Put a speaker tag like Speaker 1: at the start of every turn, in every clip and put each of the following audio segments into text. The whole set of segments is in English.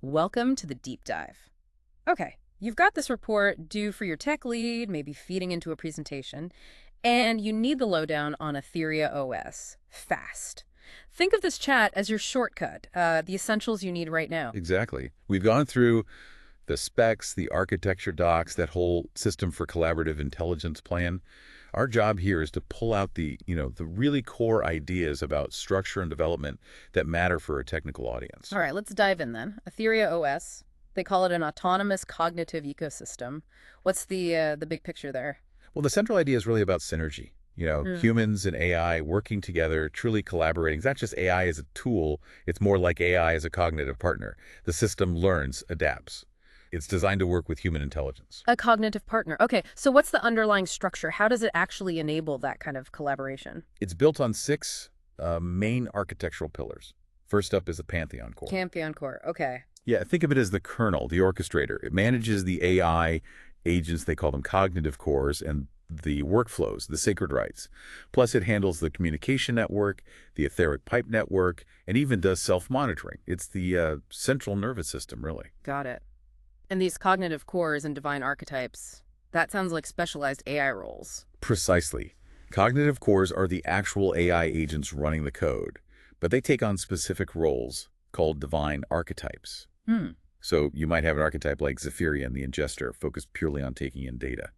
Speaker 1: Welcome to the deep dive. Okay, you've got this report due for your tech lead, maybe feeding into a presentation, and you need the lowdown on Aetheria OS. Fast. Think of this chat as your shortcut, the essentials you need right now.
Speaker 2: Exactly. We've gone through the specs, the architecture docs, that whole system for collaborative intelligence plan. Our job here is to pull out the really core ideas about structure and development that matter for a technical audience.
Speaker 1: All right, let's dive in then. Aetheria OS, they call it an autonomous cognitive ecosystem. What's the big picture there?
Speaker 2: Well, the central idea is really about synergy. Humans and AI working together, truly collaborating. It's not just AI as a tool, it's more like AI as a cognitive partner. The system learns, adapts. It's designed to work with human intelligence.
Speaker 1: A cognitive partner. Okay, so what's the underlying structure? How does it actually enable that kind of collaboration?
Speaker 2: It's built on six main architectural pillars. First up is the Pantheon Core.
Speaker 1: Pantheon Core, okay.
Speaker 2: Yeah, think of it as the kernel, the orchestrator. It manages the AI agents, they call them cognitive cores, and the workflows, the sacred rights. Plus, it handles the communication network, the etheric pipe network, and even does self-monitoring. It's the central nervous system, really.
Speaker 1: Got it. And these cognitive cores and divine archetypes, that sounds like specialized AI roles.
Speaker 2: Precisely. Cognitive cores are the actual AI agents running the code, but they take on specific roles called divine archetypes. So you might have an archetype like Zephyrian, the Ingestor, focused purely on taking in data,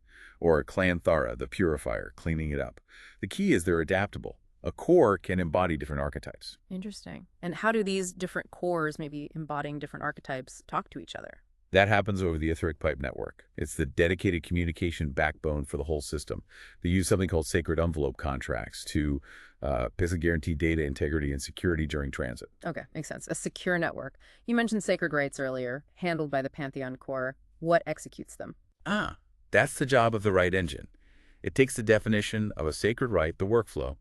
Speaker 2: or Clanthara, the Purifier, cleaning it up. The key is they're adaptable. A core can embody different archetypes.
Speaker 1: Interesting. And how do these different cores, maybe embodying different archetypes, talk to each other?
Speaker 2: That happens over the etheric pipe network. It's the dedicated communication backbone for the whole system. They use something called sacred envelope contracts to basically guarantee data integrity and security during transit.
Speaker 1: Okay, makes sense. A secure network. You mentioned sacred rights earlier, handled by the Pantheon Core. What executes them?
Speaker 2: That's the job of the right engine. It takes the definition of a sacred right, the workflow,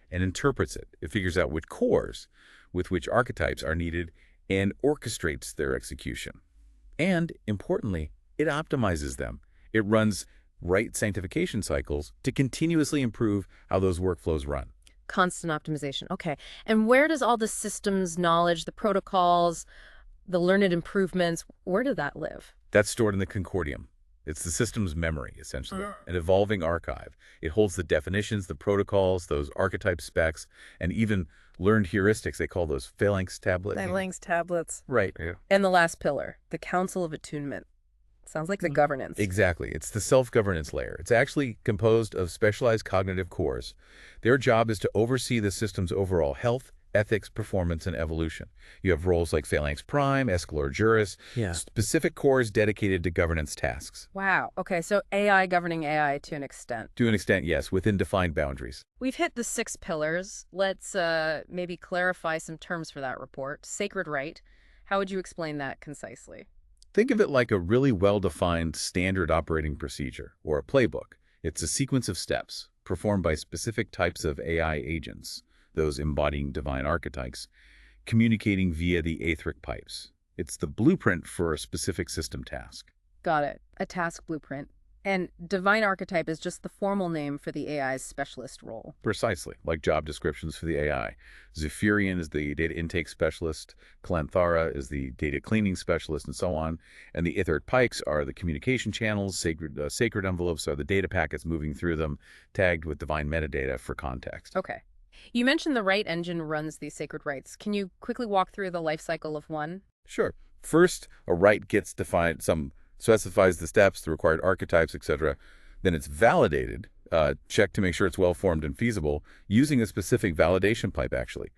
Speaker 2: and interprets it. It figures out which cores with which archetypes are needed and orchestrates their execution. And, importantly, it optimizes them. It runs right sanctification cycles to continuously improve how those workflows run.
Speaker 1: Constant optimization. Okay. And where does all the systems knowledge, the protocols, the learned improvements, where did that live?
Speaker 2: That's stored in the Concordium. It's the system's memory, essentially, an evolving archive. It holds the definitions, the protocols, those archetype specs, and even learned heuristics. They call those phalanx tablets.
Speaker 1: Phalanx tablets.
Speaker 2: Right. Yeah.
Speaker 1: And the last pillar, the Council of Attunement. Sounds like the governance.
Speaker 2: Exactly. It's the self-governance layer. It's actually composed of specialized cognitive cores. Their job is to oversee the system's overall health, ethics, performance, and evolution. You have roles like Phalanx Prime, Escalor Juris, specific cores dedicated to governance tasks.
Speaker 1: Wow. Okay, so AI governing AI to an extent.
Speaker 2: To an extent, yes, within defined boundaries.
Speaker 1: We've hit the 6 pillars. Let's maybe clarify some terms for that report. Sacred right. How would you explain that concisely?
Speaker 2: Think of it like a really well-defined standard operating procedure, or a playbook. It's a sequence of steps performed by specific types of AI agents, those embodying divine archetypes, communicating via the etheric pipes. It's the blueprint for a specific system task.
Speaker 1: Got it. A task blueprint. And divine archetype is just the formal name for the AI's specialist role.
Speaker 2: Precisely, like job descriptions for the AI. Zephyrian is the data intake specialist, Clanthara is the data cleaning specialist, and so on. And the etheric pipes are the communication channels, sacred envelopes are the data packets moving through them, tagged with divine metadata for context.
Speaker 1: Okay. You mentioned the right engine runs these sacred rights. Can you quickly walk through the life cycle of one?
Speaker 2: Sure. First, a right gets defined, specifies the steps, the required archetypes, etc. Then it's validated, checked to make sure it's well-formed and feasible, using a specific validation pipe, actually.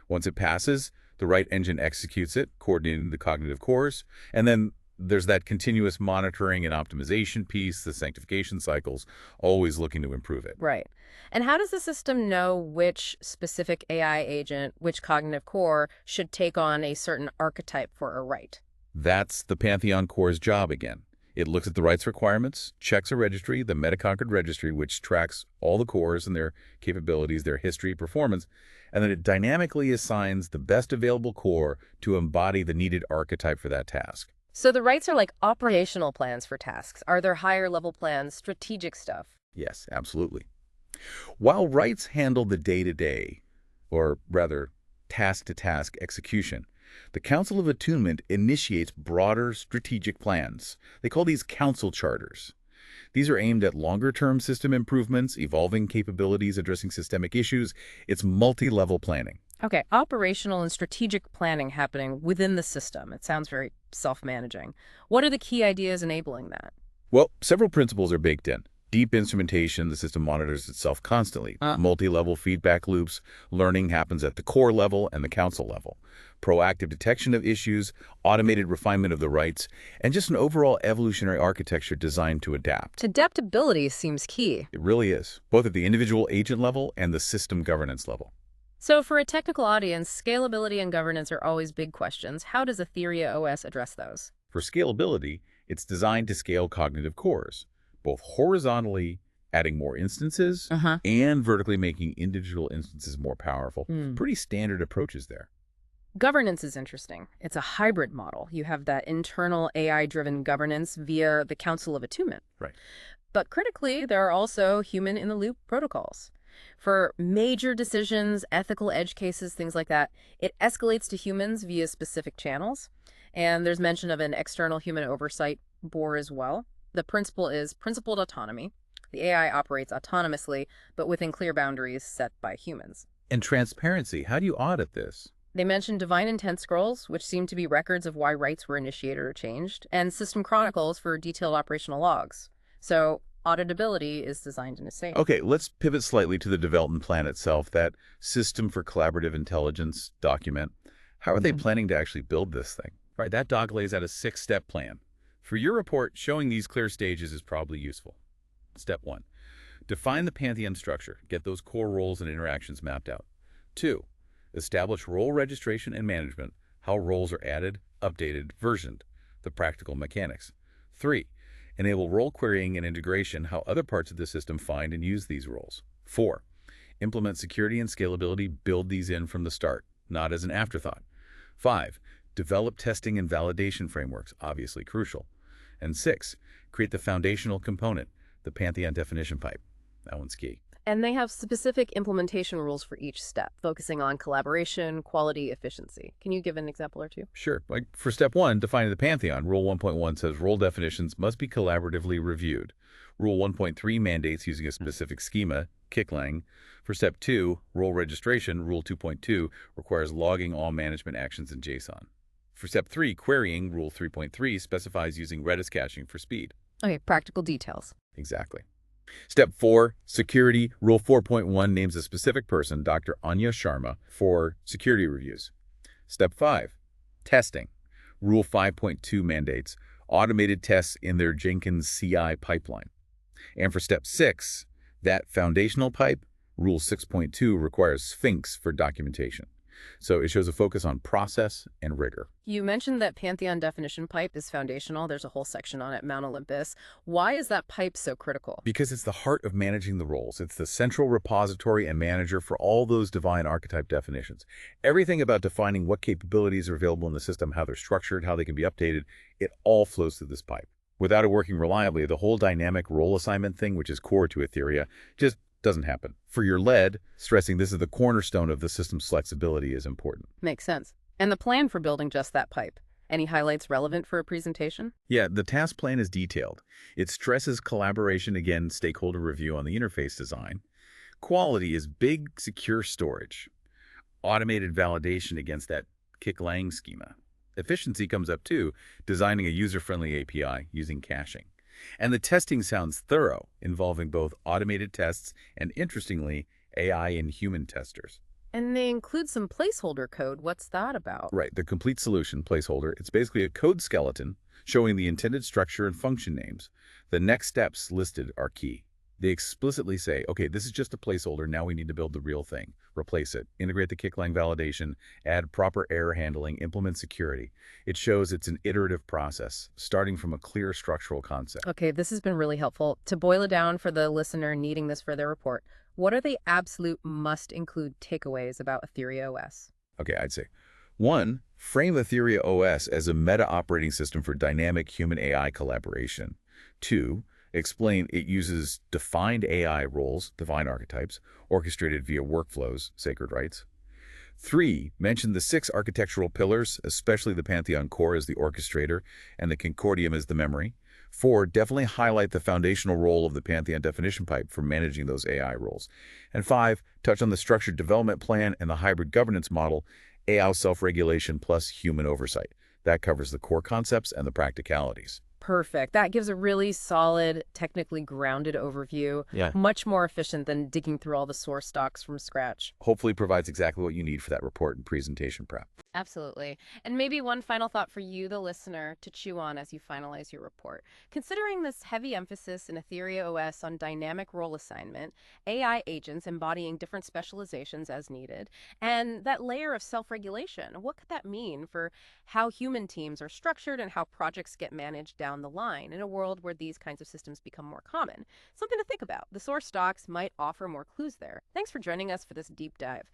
Speaker 2: Once it passes, the right engine executes it, coordinating the cognitive cores, and then there's that continuous monitoring and optimization piece, the sanctification cycles, always looking to improve it.
Speaker 1: Right. And how does the system know which specific AI agent, which cognitive core, should take on a certain archetype for a right?
Speaker 2: That's the Pantheon Core's job again. It looks at the rights requirements, checks a registry, the Metaconquered registry, which tracks all the cores and their capabilities, their history, performance, and then it dynamically assigns the best available core to embody the needed archetype for that task.
Speaker 1: So the rights are like operational plans for tasks. Are there higher level plans, strategic stuff?
Speaker 2: Yes, absolutely. While rights handle the day-to-day, or rather task-to-task execution, The Council of Attunement initiates broader strategic plans. They call these council charters. These are aimed at longer-term system improvements, evolving capabilities, addressing systemic issues. It's multi-level planning.
Speaker 1: Okay, operational and strategic planning happening within the system. It sounds very self-managing. What are the key ideas enabling that?
Speaker 2: Well, several principles are baked in. Deep instrumentation, the system monitors itself constantly. Multi-level feedback loops, learning happens at the core level and the council level. Proactive detection of issues, automated refinement of the rights, and just an overall evolutionary architecture designed to adapt.
Speaker 1: Adaptability seems key.
Speaker 2: It really is, both at the individual agent level and the system governance level.
Speaker 1: So for a technical audience, scalability and governance are always big questions. How does Aetheria OS address those?
Speaker 2: For scalability, it's designed to scale cognitive cores, both horizontally, adding more instances, and vertically making individual instances more powerful. Pretty standard approaches there.
Speaker 1: Governance is interesting. It's a hybrid model. You have that internal AI-driven governance via the Council of Attunement.
Speaker 2: Right.
Speaker 1: But critically, there are also human-in-the-loop protocols. For major decisions, ethical edge cases, things like that, it escalates to humans via specific channels. And there's mention of an external human oversight board as well. The principle is principled autonomy. The AI operates autonomously, but within clear boundaries set by humans.
Speaker 2: And transparency, how do you audit this?
Speaker 1: They mentioned divine intent scrolls, which seem to be records of why rights were initiated or changed, and system chronicles for detailed operational logs. So auditability is designed in a safe.
Speaker 2: Okay, let's pivot slightly to the development plan itself, that System for Collaborative Intelligence document. How are they planning to actually build this thing? Right, that doc lays out a 6-step plan. For your report, showing these clear stages is probably useful. Step 1, define the Pantheon structure. Get those core roles and interactions mapped out. 2, establish role registration and management, how roles are added, updated, versioned, the practical mechanics. 3, enable role querying and integration, how other parts of the system find and use these roles. 4, implement security and scalability, build these in from the start, not as an afterthought. 5, develop testing and validation frameworks, obviously crucial. And 6, create the foundational component, the Pantheon definition pipe. That one's key.
Speaker 1: And they have specific implementation rules for each step, focusing on collaboration, quality, efficiency. Can you give an example or two?
Speaker 2: Sure. Like for step 1, defining the Pantheon, Rule 1.1 says role definitions must be collaboratively reviewed. Rule 1.3 mandates using a specific schema, kicklang. For step 2, role registration, Rule 2.2 requires logging all management actions in JSON. For step 3, querying, Rule 3.3 specifies using Redis caching for speed.
Speaker 1: Okay, practical details.
Speaker 2: Exactly. Step 4, security, Rule 4.1 names a specific person, Dr. Anya Sharma, for security reviews. Step 5, testing. Rule 5.2 mandates automated tests in their Jenkins CI pipeline. And for step 6, that foundational pipe, Rule 6.2 requires Sphinx for documentation. So it shows a focus on process and rigor.
Speaker 1: You mentioned that Pantheon definition pipe is foundational. There's a whole section on it, Mount Olympus. Why is that pipe so critical?
Speaker 2: Because it's the heart of managing the roles. It's the central repository and manager for all those divine archetype definitions. Everything about defining what capabilities are available in the system, how they're structured, how they can be updated, it all flows through this pipe. Without it working reliably, the whole dynamic role assignment thing, which is core to Aetheria, just doesn't happen. For your lead, stressing this is the cornerstone of the system's flexibility is important.
Speaker 1: Makes sense. And the plan for building just that pipe? Any highlights relevant for a presentation?
Speaker 2: Yeah, the task plan is detailed. It stresses collaboration, again, stakeholder review on the interface design. Quality is big, secure storage. Automated validation against that kicklang schema. Efficiency comes up too, designing a user-friendly API using caching. And the testing sounds thorough, involving both automated tests and, interestingly, AI and human testers.
Speaker 1: And they include some placeholder code. What's that about?
Speaker 2: Right, the complete solution placeholder. It's basically a code skeleton showing the intended structure and function names. The next steps listed are key. They explicitly say, okay, this is just a placeholder. Now we need to build the real thing. Replace it. Integrate the kicklang validation. Add proper error handling. Implement security. It shows it's an iterative process, starting from a clear structural concept.
Speaker 1: Okay, this has been really helpful. To boil it down for the listener needing this for their report, what are the absolute must-include takeaways about Aetheria OS?
Speaker 2: Okay, I'd say 1, frame Aetheria OS as a meta-operating system for dynamic human-AI collaboration. 2, explain it uses defined AI roles, divine archetypes, orchestrated via workflows, sacred rights. 3, mention the 6 architectural pillars, especially the Pantheon Core as the orchestrator and the Concordium as the memory. 4, definitely highlight the foundational role of the Pantheon definition pipe for managing those AI roles. And 5, touch on the structured development plan and the hybrid governance model, AI self-regulation plus human oversight. That covers the core concepts and the practicalities.
Speaker 1: Perfect. That gives a really solid, technically grounded overview,
Speaker 3: Yeah.
Speaker 1: much more efficient than digging through all the source docs from scratch.
Speaker 2: Hopefully provides exactly what you need for that report and presentation prep.
Speaker 1: Absolutely. And maybe one final thought for you, the listener, to chew on as you finalize your report. Considering this heavy emphasis in Aetheria OS on dynamic role assignment, AI agents embodying different specializations as needed, and that layer of self-regulation, what could that mean for how human teams are structured and how projects get managed down the line in a world where these kinds of systems become more common? Something to think about. The source docs might offer more clues there. Thanks for joining us for this deep dive.